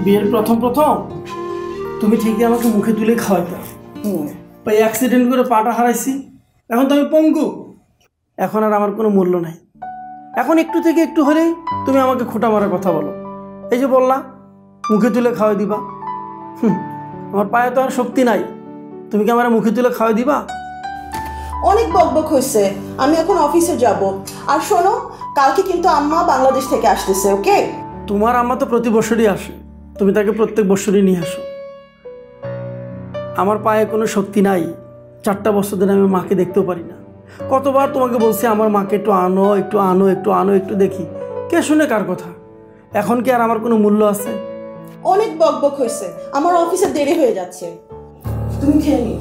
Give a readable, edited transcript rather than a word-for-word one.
বিয়ের প্রথম প্রথম তুমি ঠিকই আমাকে মুখে তুলে খাওয়াইতা, তাই অ্যাক্সিডেন্ট করে পাটা হারাইছি, এখন তো আমি পঙ্গু, এখন আর আমার কোনো মূল্য নাই। এখন একটু থেকে একটু হলেই তুমি আমাকে খোঁটা মারার কথা বলো। এই যে বললা মুখে তুলে খাওয়াই দিবা, আমার পায়ে তো আর শক্তি নাই, তুমি কি আমার মুখে তুলে খাওয়াই দিবা? অনেক বকবক হয়েছে, আমি এখন অফিসে যাব। আর শোনো, কালকে কিন্তু আম্মা বাংলাদেশ থেকে আসতেছে, ওকে? তোমার আম্মা তো প্রতি বছরই আসে, তুমি তাকে প্রত্যেক বছরই নিয়ে আসো। আমার পায়ে কোনো শক্তি নাই, 4টা বছর ধরে আমি মাকে দেখতেও পারি না। কতবার তোমাকে বলছি আমার মাকে একটু আনো, একটু আনো, একটু আনো, একটু দেখি, কে শুনে কার কথা? এখন কি আর আমার কোনো মূল্য আছে? অনেক বকবক হয়েছে, আমার অফিসে দেরি হয়ে যাচ্ছে, তুমি খেয়ে নিও।